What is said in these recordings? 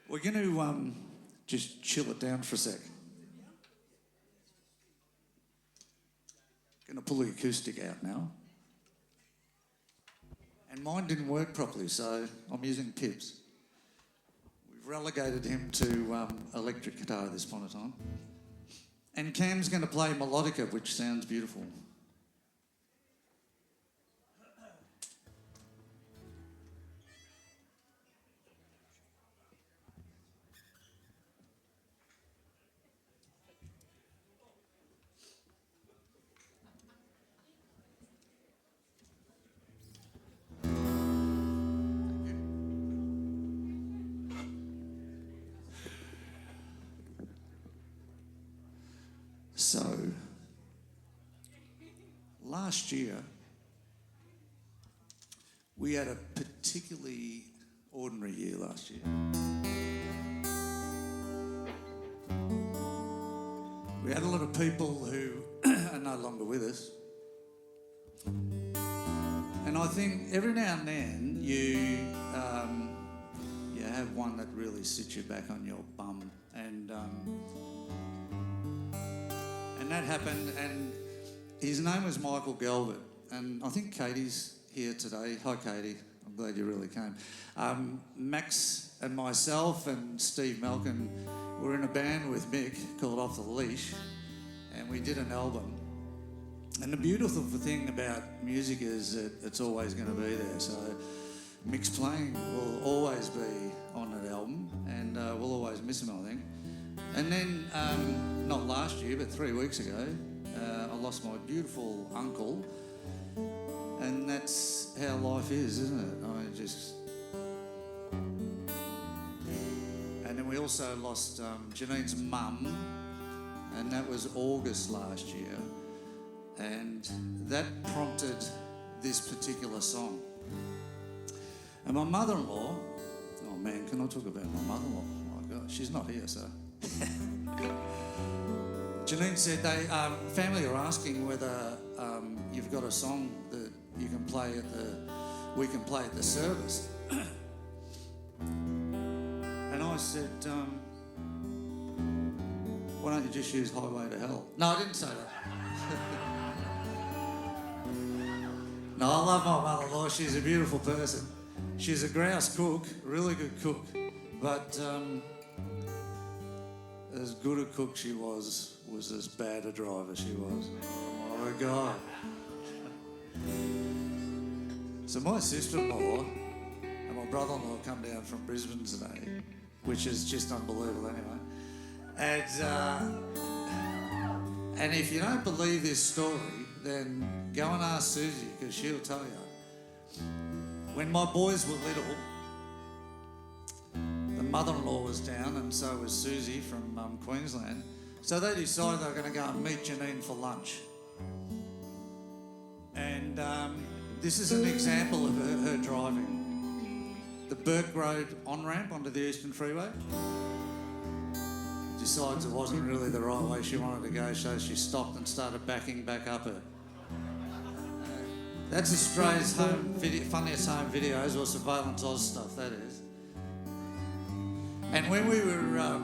We're going to just chill it down for a sec. Going to pull the acoustic out now. And mine didn't work properly, so I'm using Pip's. We've relegated him to electric guitar at this point in time. And Cam's going to play melodica, which sounds beautiful. So, last year, we had a particularly ordinary year last year. We had a lot of people who are no longer with us. And I think every now and then you have one that really sits you back on your bum. And that happened, and his name was Michael Galvert. And I think Katie's here today. Hi, Katie. I'm glad you really came. Max and myself and Steve Malkin were in a band with Mick called Off the Leash, and we did an album. And the beautiful thing about music is that it's always going to be there. So Mick's playing will always be on that album, and we'll always miss him, I think. And then, not last year, but 3 weeks ago, I lost my beautiful uncle. And that's how life is, isn't it? And then we also lost Janine's mum, and that was August last year. And that prompted this particular song. And my mother-in-law, oh man, can I talk about my mother-in-law? Oh my God, she's not here, so. Janine said family are asking whether you've got a song that you can play we can play at the service. And I said, why don't you just use Highway to Hell? No, I didn't say that. No, I love my mother-in-law. She's a beautiful person. She's a grouse cook, really good cook, but as good a cook she was as bad a driver she was. Oh my God. So my sister-in-law and my brother-in-law come down from Brisbane today, which is just unbelievable anyway. And if you don't believe this story, then go and ask Susie, because she'll tell you. When my boys were little, the mother-in-law was down, and so was Susie from Queensland. So they decided they were going to go and meet Janine for lunch. And this is an example of her driving. The Burke Road on-ramp onto the Eastern Freeway. Decides it wasn't really the right way she wanted to go, so she stopped and started backing back up her. That's Australia's funniest home videos, or Surveillance Oz stuff, that is. And when we were,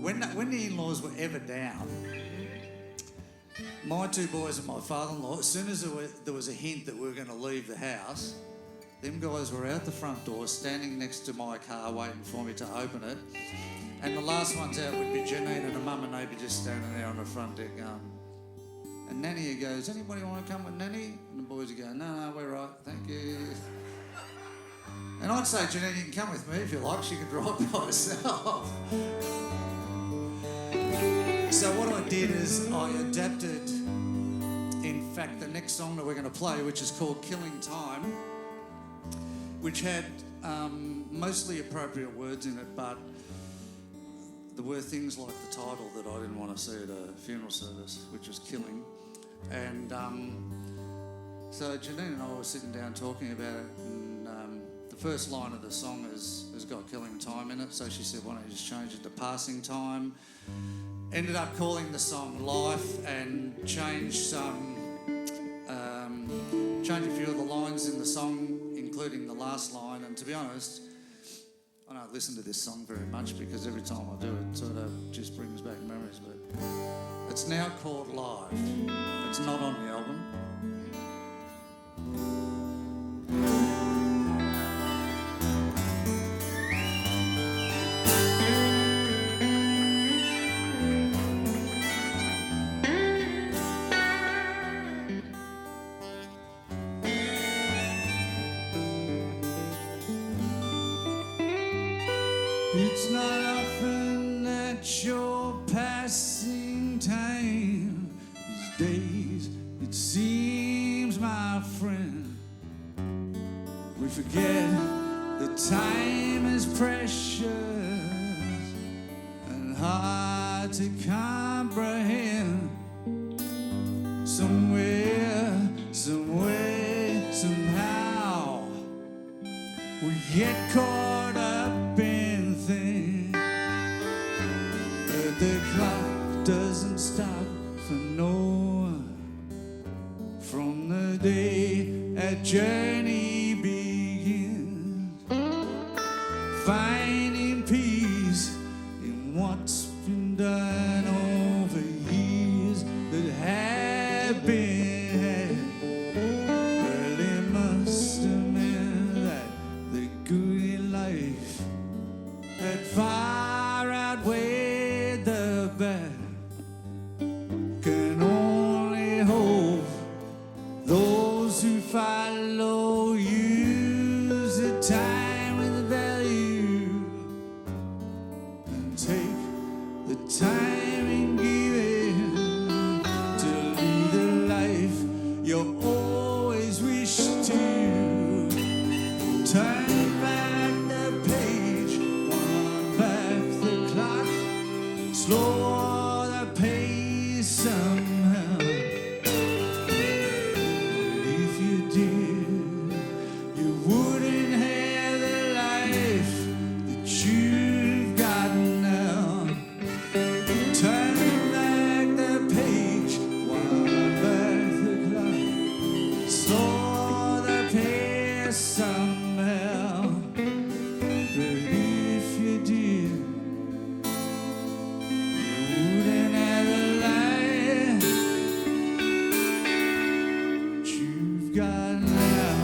when the in-laws were ever down, my two boys and my father-in-law, as soon as there was a hint that we were going to leave the house, them guys were out the front door, standing next to my car, waiting for me to open it. And the last ones out would be Janine and a mum and they'd be just standing there on the front deck going. And Nanny goes, anybody want to come with Nanny? And the boys would go, no, we're right, thank you. And I'd say, Janine, you can come with me if you like, she can drive by herself. So what I did is I adapted, in fact, the next song that we're going to play, which is called Killing Time, which had mostly appropriate words in it, but there were things like the title that I didn't want to see at a funeral service, which was Killing. And so Janine and I were sitting down talking about it, and the first line of the song has got Killing Time in it, so she said, why don't you just change it to Passing Time? Ended up calling the song Life, and changed a few of the lines in the song, including the last line. And to be honest, I don't listen to this song very much because every time I do it sort of just brings back memories, but it's now called Live. It's not on the album. It's not often that you're passing time these days. It seems, my friend, we forget that time is precious and hard to comprehend. Somewhere, some way, somehow, we get caught up in things, but the clock doesn't stop for no one. From the day a journey begins, finding peace in what's been done over years that have been had. Well, it must have meant that the good in life had far outweighed the bad. Can only hope those who follow use the time with value and take the time and give it to lead the life you always wished to. Turn back the page, wind back the clock, slow the pace somehow. If you did, you wouldn't have the life that you've got now. Turn back the page, wind back the clock, slow the pace somehow. But if you did, you wouldn't have the life that you've got now.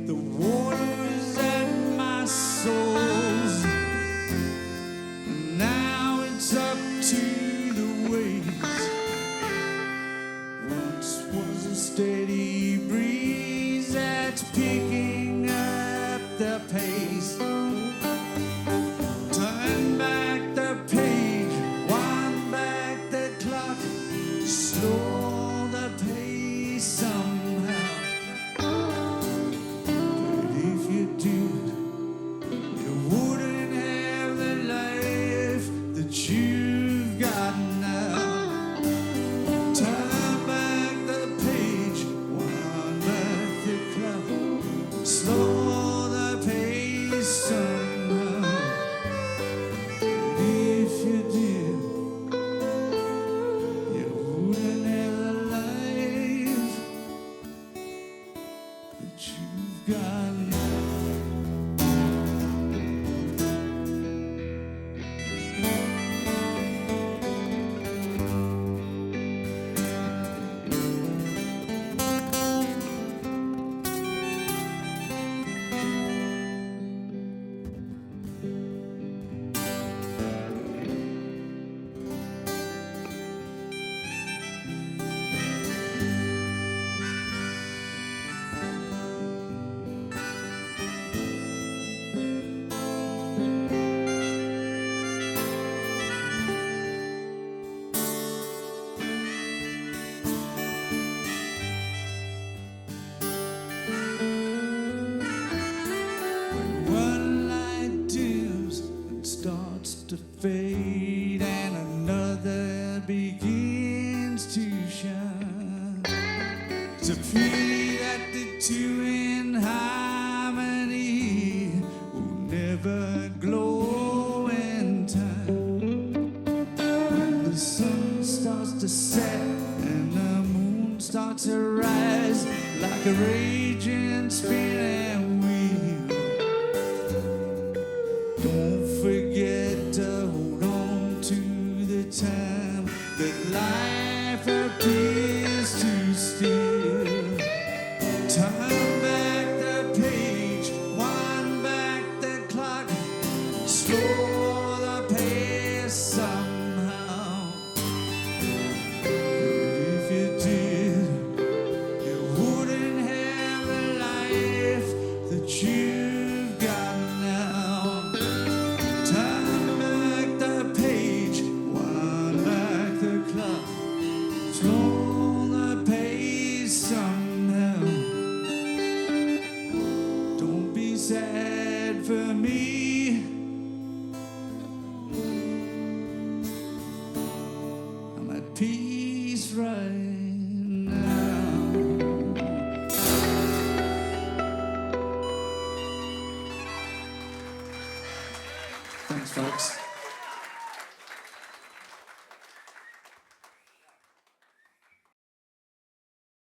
The water's at my soles, and now it's up to the waves. Once was a steady breeze that's picking up the pace. Turn back the page, wind back the clock, slow the pace somehow. But if you did, you wouldn't have the life that you've got now. Turn back the page, wind back the clock, slow the pace somehow. But if you did, you wouldn't have the life that you've got now. When one light dims and starts to fade and another begins to shine, it's a pity that the two in harmony will never glow in time. When the sun set and the moon starts to rise like a raging spinning wheel. Don't forget to hold on to the time that life appears to steal. Turn back the page, wind back the clock, slow the pace somehow. If you did, you wouldn't have the life that you've got now. Turn back the page, wind back the clock, slow the pace somehow. Don't be sad for me. I'm at peace right now. Thanks, folks.